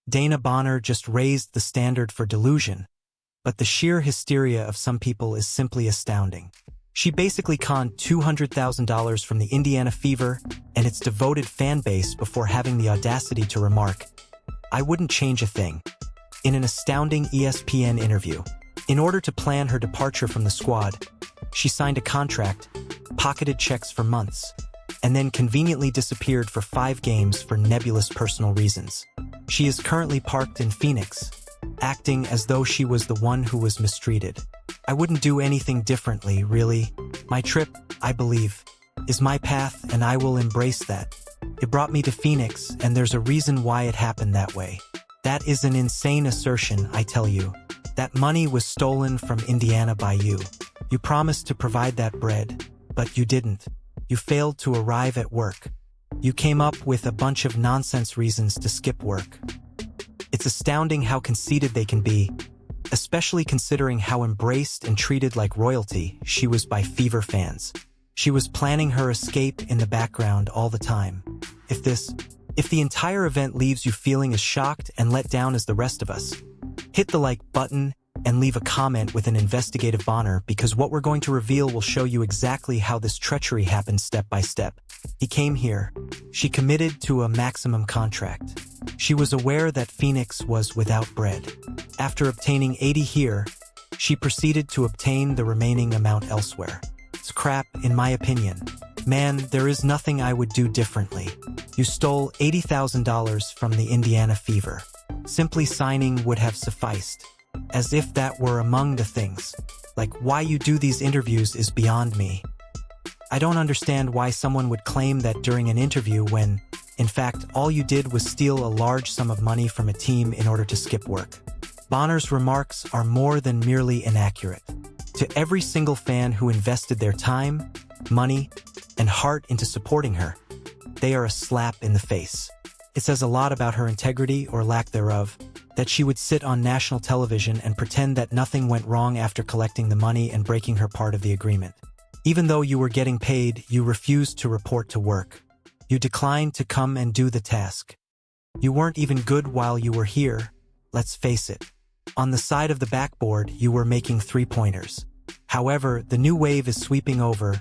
Dana Bonner just raised the standard for delusion, but the sheer hysteria of some people is simply astounding. She basically conned $200,000 from the Indiana Fever and its devoted fan base before having the audacity to remark, "I wouldn't change a thing," in an astounding ESPN interview. In order to plan her departure from the squad, she signed a contract, pocketed checks for months, and then conveniently disappeared for 5 games for nebulous personal reasons. She is currently parked in Phoenix, acting as though she was the one who was mistreated. I wouldn't do anything differently, really. My trip, I believe, is my path, and I will embrace that. It brought me to Phoenix, and there's a reason why it happened that way. That is an insane assertion, I tell you. That money was stolen from Indiana by you. You promised to provide that bread, but you didn't. You failed to arrive at work. You came up with a bunch of nonsense reasons to skip work. It's astounding how conceited they can be, especially considering how embraced and treated like royalty she was by Fever fans. She was planning her escape in the background all the time. If the entire event leaves you feeling as shocked and let down as the rest of us, hit the like button and leave a comment with an investigative Bonner, because what we're going to reveal will show you exactly how this treachery happened step by step. He came here. She committed to a maximum contract. She was aware that Phoenix was without bread. After obtaining 80 here, she proceeded to obtain the remaining amount elsewhere. It's crap, in my opinion. Man, there is nothing I would do differently. You stole $80,000 from the Indiana Fever. Simply signing would have sufficed. As if that were among the things. Like, why you do these interviews is beyond me. I don't understand why someone would claim that during an interview when, in fact, all you did was steal a large sum of money from a team in order to skip work. Bonner's remarks are more than merely inaccurate. To every single fan who invested their time, money, and heart into supporting her, they are a slap in the face. It says a lot about her integrity, or lack thereof, that she would sit on national television and pretend that nothing went wrong after collecting the money and breaking her part of the agreement. Even though you were getting paid, you refused to report to work. You declined to come and do the task. You weren't even good while you were here, let's face it. On the side of the backboard, you were making 3-pointers. However, the new wave is sweeping over,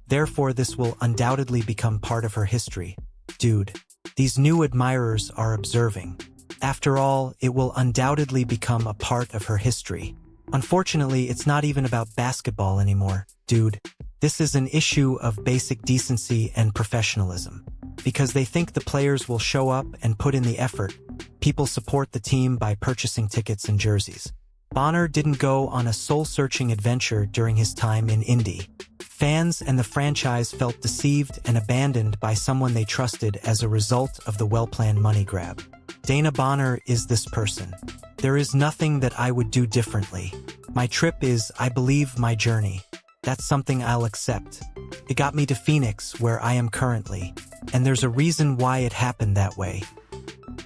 therefore this will undoubtedly become part of her history. Dude, these new admirers are observing. After all, it will undoubtedly become a part of her history. Unfortunately, it's not even about basketball anymore, dude. This is an issue of basic decency and professionalism. Because they think the players will show up and put in the effort, people support the team by purchasing tickets and jerseys. Bonner didn't go on a soul-searching adventure during his time in Indy. Fans and the franchise felt deceived and abandoned by someone they trusted as a result of the well-planned money grab. Dana Bonner is this person. There is nothing that I would do differently. My trip is, I believe, my journey. That's something I'll accept. It got me to Phoenix, where I am currently. And there's a reason why it happened that way.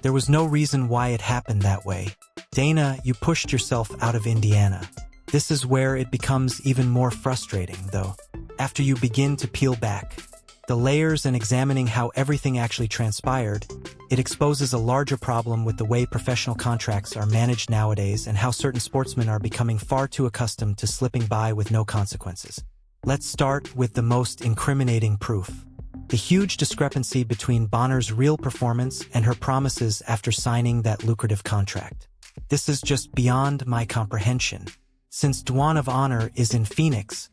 There was no reason why it happened that way. Dana, you pushed yourself out of Indiana. This is where it becomes even more frustrating, though. After you begin to peel back the layers and examining how everything actually transpired, it exposes a larger problem with the way professional contracts are managed nowadays and how certain sportsmen are becoming far too accustomed to slipping by with no consequences. Let's start with the most incriminating proof. The huge discrepancy between Bonner's real performance and her promises after signing that lucrative contract. This is just beyond my comprehension. Since DeWanna of Honor is in Phoenix,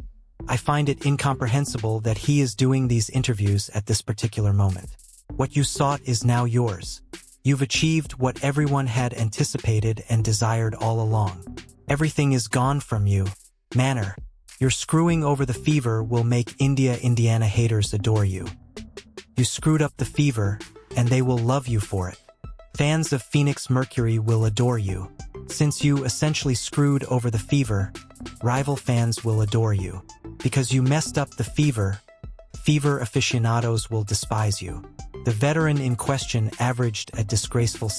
I find it incomprehensible that he is doing these interviews at this particular moment. What you sought is now yours. You've achieved what everyone had anticipated and desired all along. Everything is gone from you. Manor, your screwing over the Fever will make Indiana haters adore you. You screwed up the Fever, and they will love you for it. Fans of Phoenix Mercury will adore you. Since you essentially screwed over the Fever, rival fans will adore you. Because you messed up the Fever, Fever aficionados will despise you. The veteran in question averaged a disgraceful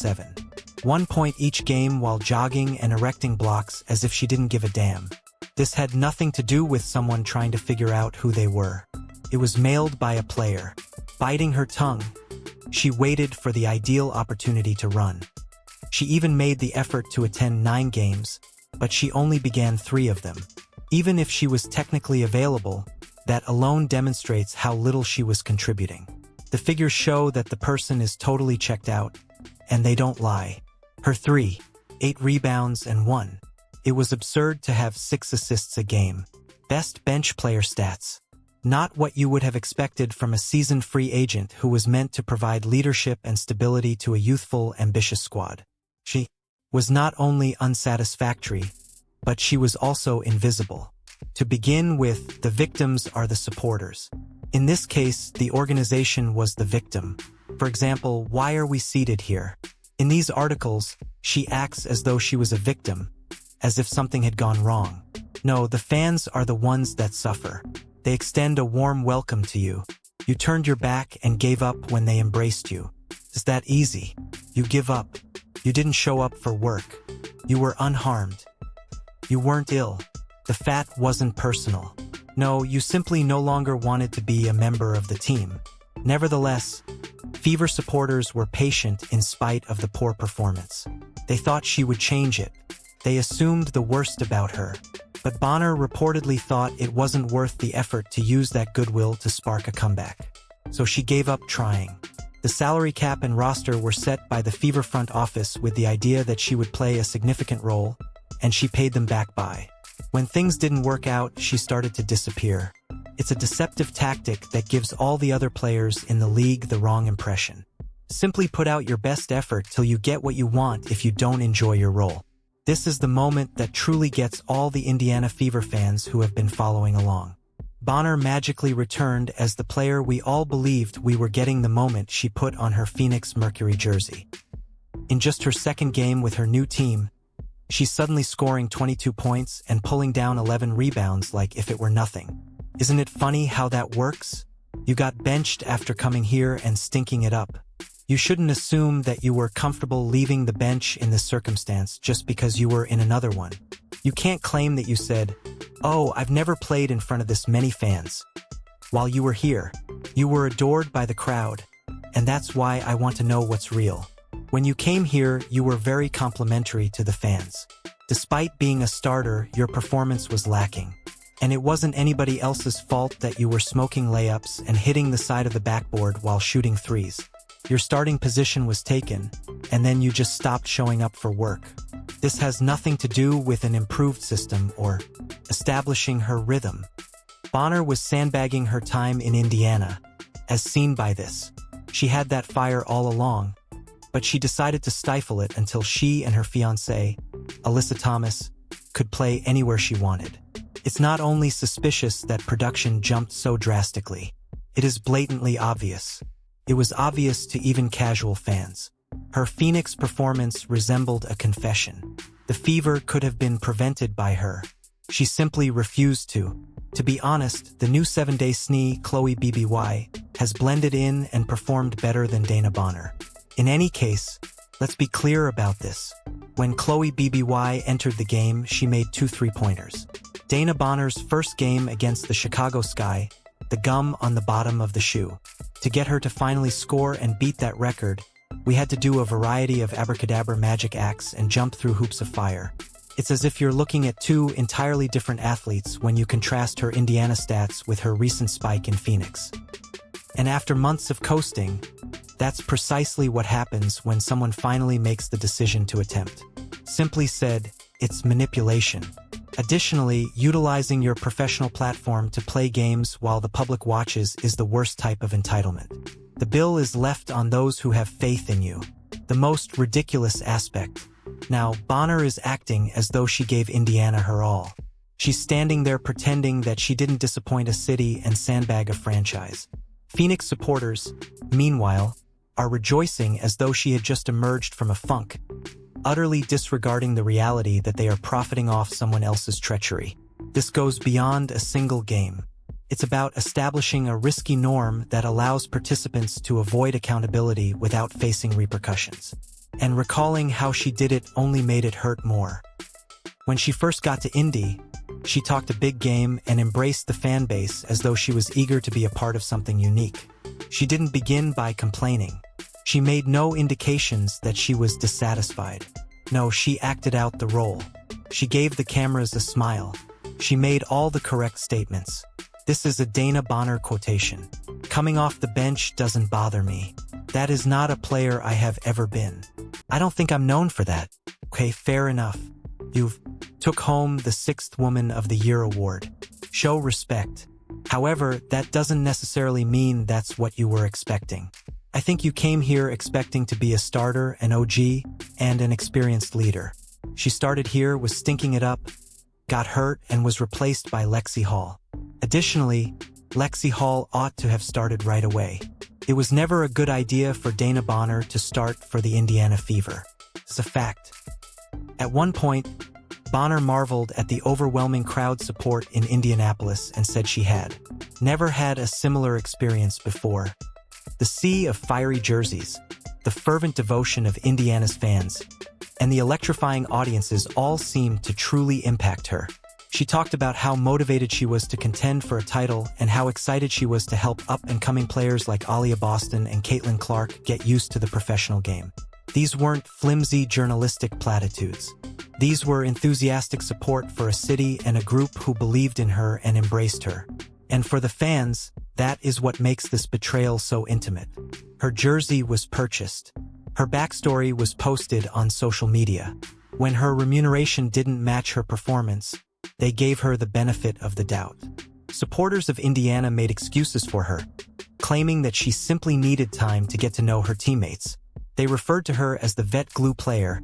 1 point each game while jogging and erecting blocks as if she didn't give a damn. This had nothing to do with someone trying to figure out who they were. It was mailed by a player. Biting her tongue, she waited for the ideal opportunity to run. She even made the effort to attend 9 games, but she only began 3 of them. Even if she was technically available, that alone demonstrates how little she was contributing. The figures show that the person is totally checked out, and they don't lie. Her 8 rebounds and 1. It was absurd to have 6 assists a game. Best bench player stats. Not what you would have expected from a seasoned free agent who was meant to provide leadership and stability to a youthful, ambitious squad. She was not only unsatisfactory, but she was also invisible. To begin with, the victims are the supporters. In this case, the organization was the victim. For example, why are we seated here? In these articles, she acts as though she was a victim, as if something had gone wrong. No, the fans are the ones that suffer. They extend a warm welcome to you. You turned your back and gave up when they embraced you. Is that easy? You give up. You didn't show up for work. You were unharmed. You weren't ill. The fat wasn't personal. No, you simply no longer wanted to be a member of the team. Nevertheless, Fever supporters were patient in spite of the poor performance. They thought she would change it. They assumed the worst about her. But Bonner reportedly thought it wasn't worth the effort to use that goodwill to spark a comeback. So she gave up trying. The salary cap and roster were set by the Fever front office with the idea that she would play a significant role, and she paid them back by. When things didn't work out, she started to disappear. It's a deceptive tactic that gives all the other players in the league the wrong impression. Simply put out your best effort till you get what you want if you don't enjoy your role. This is the moment that truly gets all the Indiana Fever fans who have been following along. Bonner magically returned as the player we all believed we were getting the moment she put on her Phoenix Mercury jersey. In just her second game with her new team, she's suddenly scoring 22 points and pulling down 11 rebounds like if it were nothing. Isn't it funny how that works? You got benched after coming here and stinking it up. You shouldn't assume that you were comfortable leaving the bench in this circumstance just because you were in another one. You can't claim that you said, "Oh, I've never played in front of this many fans." While you were here, you were adored by the crowd, and that's why I want to know what's real. When you came here, you were very complimentary to the fans. Despite being a starter, your performance was lacking. And it wasn't anybody else's fault that you were smoking layups and hitting the side of the backboard while shooting threes. Your starting position was taken, and then you just stopped showing up for work. This has nothing to do with an improved system or establishing her rhythm. Bonner was sandbagging her time in Indiana, as seen by this. She had that fire all along, but she decided to stifle it until she and her fiancé, Alyssa Thomas, could play anywhere she wanted. It's not only suspicious that production jumped so drastically. It is blatantly obvious. It was obvious to even casual fans. Her Phoenix performance resembled a confession. The Fever could have been prevented by her. She simply refused to. To be honest, the new 7-day SNE, Chloe BBY, has blended in and performed better than Dana Bonner. In any case, let's be clear about this. When Chloe BBY entered the game, she made 2 3-pointers. Dana Bonner's first game against the Chicago Sky, the gum on the bottom of the shoe. To get her to finally score and beat that record, we had to do a variety of abracadabra magic acts and jump through hoops of fire. It's as if you're looking at 2 entirely different athletes when you contrast her Indiana stats with her recent spike in Phoenix. And after months of coasting, that's precisely what happens when someone finally makes the decision to attempt. Simply said, it's manipulation. Additionally, utilizing your professional platform to play games while the public watches is the worst type of entitlement. The bill is left on those who have faith in you. The most ridiculous aspect. Now, Bonner is acting as though she gave Indiana her all. She's standing there pretending that she didn't disappoint a city and sandbag a franchise. Phoenix supporters, meanwhile, are rejoicing as though she had just emerged from a funk, utterly disregarding the reality that they are profiting off someone else's treachery. This goes beyond a single game. It's about establishing a risky norm that allows participants to avoid accountability without facing repercussions. And recalling how she did it only made it hurt more. When she first got to Indy, she talked a big game and embraced the fan base as though she was eager to be a part of something unique. She didn't begin by complaining. She made no indications that she was dissatisfied. No, she acted out the role. She gave the cameras a smile. She made all the correct statements. This is a Dana Bonner quotation. "Coming off the bench doesn't bother me. That is not a player I have ever been. I don't think I'm known for that." Okay, fair enough. You've took home the 6th Woman of the Year award. Show respect. However, that doesn't necessarily mean that's what you were expecting. I think you came here expecting to be a starter, an OG, and an experienced leader. She started here, was stinking it up, got hurt, and was replaced by Lexi Hall. Additionally, Lexi Hall ought to have started right away. It was never a good idea for Dana Bonner to start for the Indiana Fever. It's a fact. At one point, Bonner marveled at the overwhelming crowd support in Indianapolis and said she had never had a similar experience before. The sea of fiery jerseys, the fervent devotion of Indiana's fans, and the electrifying audiences all seemed to truly impact her. She talked about how motivated she was to contend for a title and how excited she was to help up-and-coming players like Aaliyah Boston and Caitlin Clark get used to the professional game. These weren't flimsy journalistic platitudes. These were enthusiastic support for a city and a group who believed in her and embraced her. And for the fans, that is what makes this betrayal so intimate. Her jersey was purchased. Her backstory was posted on social media. When her remuneration didn't match her performance, they gave her the benefit of the doubt. Supporters of Indiana made excuses for her, claiming that she simply needed time to get to know her teammates. They referred to her as the vet glue player,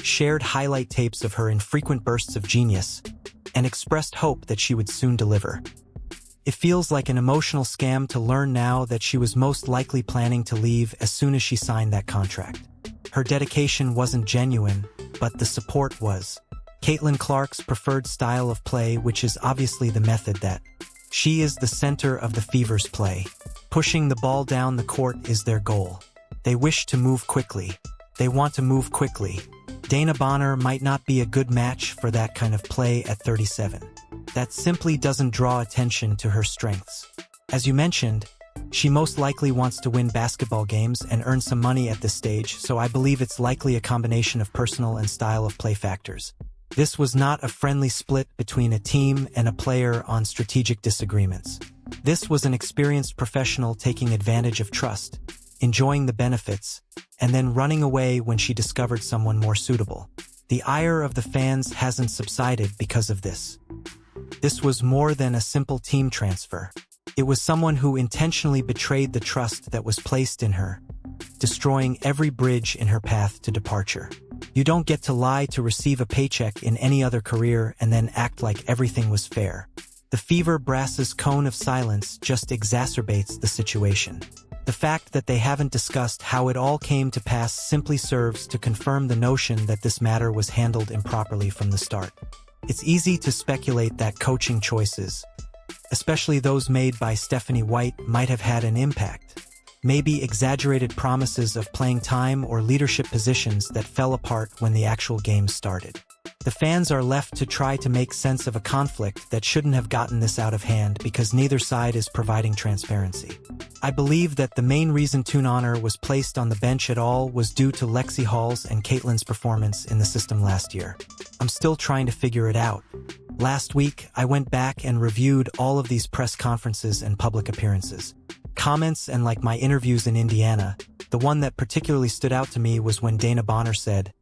shared highlight tapes of her infrequent bursts of genius, and expressed hope that she would soon deliver. It feels like an emotional scam to learn now that she was most likely planning to leave as soon as she signed that contract. Her dedication wasn't genuine, but the support was. Caitlin Clark's preferred style of play, which is obviously the method that she is the center of the Fever's play. Pushing the ball down the court is their goal. They wish to move quickly. They want to move quickly. Dana Bonner might not be a good match for that kind of play at 37. That simply doesn't draw attention to her strengths. As you mentioned, she most likely wants to win basketball games and earn some money at this stage, so I believe it's likely a combination of personal and style of play factors. This was not a friendly split between a team and a player on strategic disagreements. This was an experienced professional taking advantage of trust, enjoying the benefits, and then running away when she discovered someone more suitable. The ire of the fans hasn't subsided because of this. This was more than a simple team transfer. It was someone who intentionally betrayed the trust that was placed in her, destroying every bridge in her path to departure. You don't get to lie to receive a paycheck in any other career and then act like everything was fair. The Fever Brass's cone of silence just exacerbates the situation. The fact that they haven't discussed how it all came to pass simply serves to confirm the notion that this matter was handled improperly from the start. It's easy to speculate that coaching choices, especially those made by Stephanie White, might have had an impact. Maybe exaggerated promises of playing time or leadership positions that fell apart when the actual game started. The fans are left to try to make sense of a conflict that shouldn't have gotten this out of hand because neither side is providing transparency. I believe that the main reason DeWanna was placed on the bench at all was due to Lexi Hall's and Caitlin's performance in the system last year. I'm still trying to figure it out. Last week, I went back and reviewed all of these press conferences and public appearances. Comments and like my interviews in Indiana, the one that particularly stood out to me was when Dana Bonner said,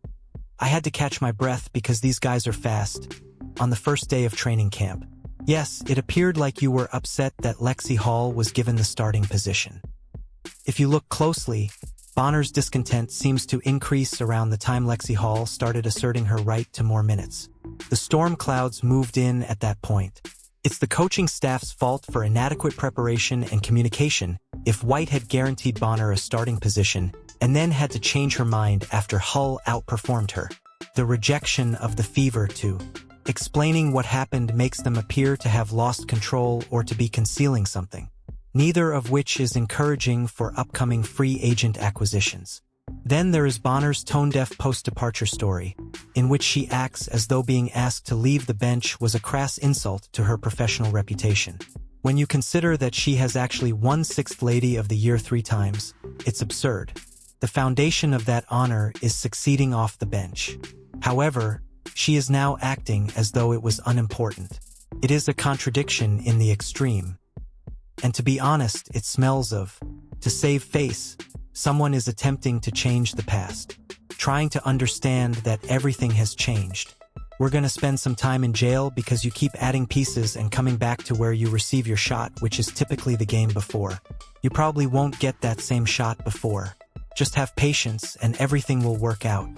"I had to catch my breath because these guys are fast," on the first day of training camp. Yes, it appeared like you were upset that Lexi Hall was given the starting position. If you look closely, Bonner's discontent seems to increase around the time Lexi Hall started asserting her right to more minutes. The storm clouds moved in at that point. It's the coaching staff's fault for inadequate preparation and communication if White had guaranteed Bonner a starting position and then had to change her mind after Hull outperformed her. The rejection of the Fever too. Explaining what happened makes them appear to have lost control or to be concealing something, neither of which is encouraging for upcoming free agent acquisitions. Then there is Bonner's tone-deaf post-departure story, in which she acts as though being asked to leave the bench was a crass insult to her professional reputation. When you consider that she has actually won Sixth Lady of the Year 3 times, it's absurd. The foundation of that honor is succeeding off the bench. However, she is now acting as though it was unimportant. It is a contradiction in the extreme. And to be honest, it smells of, to save face, someone is attempting to change the past, trying to understand that everything has changed. We're gonna spend some time in jail because you keep adding pieces and coming back to where you receive your shot, which is typically the game before. You probably won't get that same shot before. Just have patience and everything will work out.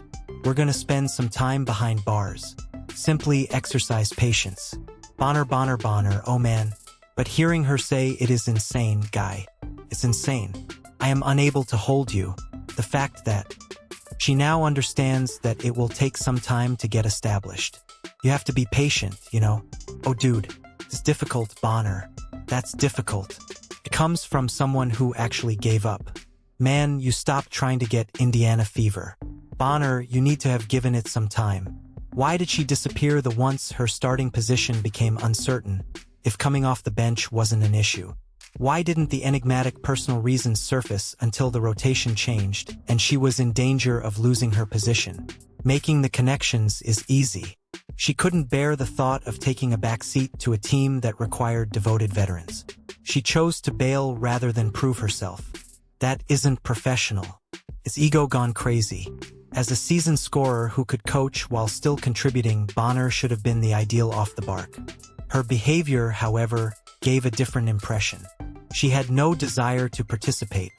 We're gonna spend some time behind bars. Simply exercise patience. Bonner, oh man. But hearing her say it is insane, guy. It's insane. I am unable to hold you. The fact that she now understands that it will take some time to get established. You have to be patient, you know? Oh dude, it's difficult, Bonner. That's difficult. It comes from someone who actually gave up. Man, you stopped trying to get Indiana fever. Bonner, you need to have given it some time. Why did she disappear the once her starting position became uncertain, if coming off the bench wasn't an issue? Why didn't the enigmatic personal reasons surface until the rotation changed and she was in danger of losing her position? Making the connections is easy. She couldn't bear the thought of taking a backseat to a team that required devoted veterans. She chose to bail rather than prove herself. That isn't professional. It's ego gone crazy. As a seasoned scorer who could coach while still contributing, Bonner should have been the ideal off the bark. Her behavior, however, gave a different impression. She had no desire to participate.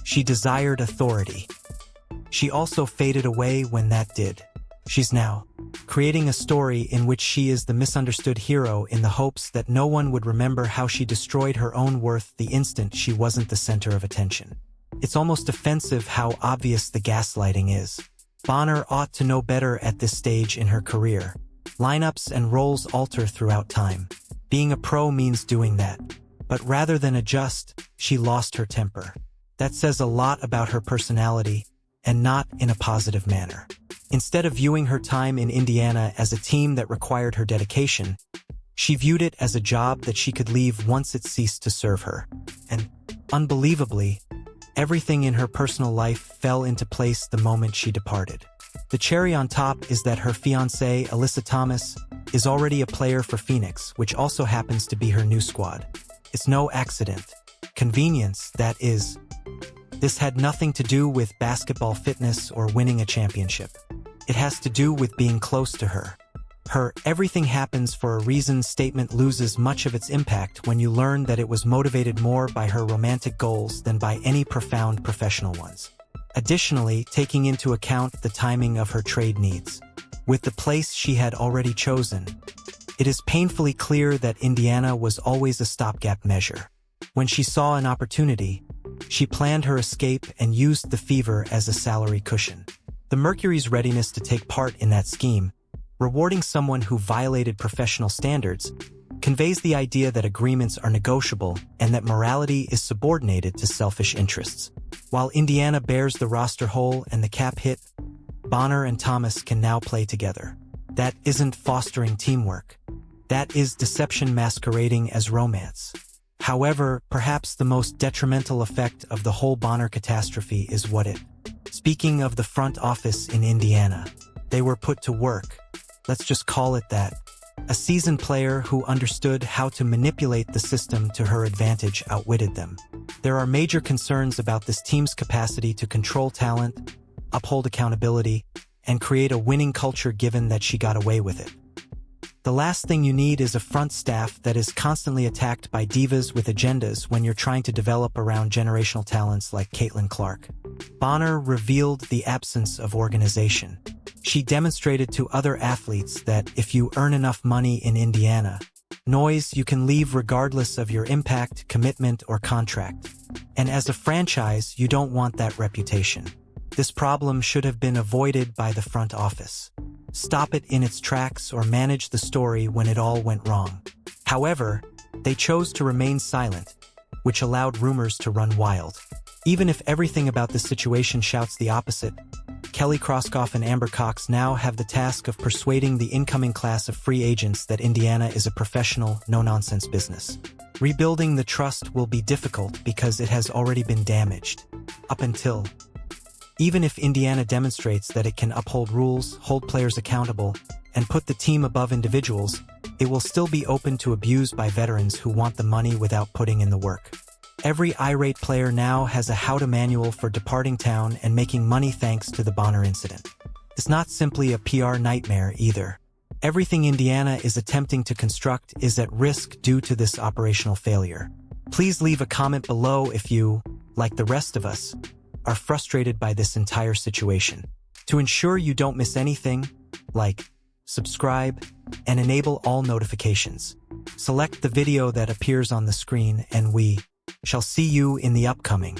She desired authority. She also faded away when that did. She's now creating a story in which she is the misunderstood hero in the hopes that no one would remember how she destroyed her own worth the instant she wasn't the center of attention. It's almost offensive how obvious the gaslighting is. Bonner ought to know better at this stage in her career. Lineups and roles alter throughout time. Being a pro means doing that. But rather than adjust, she lost her temper. That says a lot about her personality, and not in a positive manner. Instead of viewing her time in Indiana as a team that required her dedication, she viewed it as a job that she could leave once it ceased to serve her. And, unbelievably, everything in her personal life fell into place the moment she departed. The cherry on top is that her fiancé, Alyssa Thomas, is already a player for Phoenix, which also happens to be her new squad. It's no accident. Convenience, that is. This had nothing to do with basketball fitness or winning a championship. It has to do with being close to her. Her "everything happens for a reason" statement loses much of its impact when you learn that it was motivated more by her romantic goals than by any profound professional ones. Additionally, taking into account the timing of her trade needs. With the place she had already chosen, it is painfully clear that Indiana was always a stopgap measure. When she saw an opportunity, she planned her escape and used the fever as a salary cushion. The Mercury's readiness to take part in that scheme, rewarding someone who violated professional standards, conveys the idea that agreements are negotiable and that morality is subordinated to selfish interests. While Indiana bears the roster hole and the cap hit, Bonner and Thomas can now play together. That isn't fostering teamwork. That is deception masquerading as romance. However, perhaps the most detrimental effect of the whole Bonner catastrophe is what it. Speaking of the front office in Indiana, they were put to work. Let's just call it that. A seasoned player who understood how to manipulate the system to her advantage outwitted them. There are major concerns about this team's capacity to control talent, uphold accountability, and create a winning culture given that she got away with it. The last thing you need is a front staff that is constantly attacked by divas with agendas when you're trying to develop around generational talents like Caitlin Clark. Bonner revealed the absence of organization. She demonstrated to other athletes that if you earn enough money in Indiana, you can leave regardless of your impact, commitment, or contract. And as a franchise, you don't want that reputation. This problem should have been avoided by the front office. Stop it in its tracks or manage the story when it all went wrong. However, they chose to remain silent, which allowed rumors to run wild. Even if everything about this situation shouts the opposite, Kelly Kroskoff and Amber Cox now have the task of persuading the incoming class of free agents that Indiana is a professional, no-nonsense business. Rebuilding the trust will be difficult because it has already been damaged. Up until Even if Indiana demonstrates that it can uphold rules, hold players accountable, and put the team above individuals, it will still be open to abuse by veterans who want the money without putting in the work. Every irate player now has a how-to manual for departing town and making money thanks to the Bonner incident. It's not simply a PR nightmare either. Everything Indiana is attempting to construct is at risk due to this operational failure. Please leave a comment below if you, like the rest of us, are frustrated by this entire situation. To ensure you don't miss anything, like, subscribe, and enable all notifications. Select the video that appears on the screen and we shall see you in the upcoming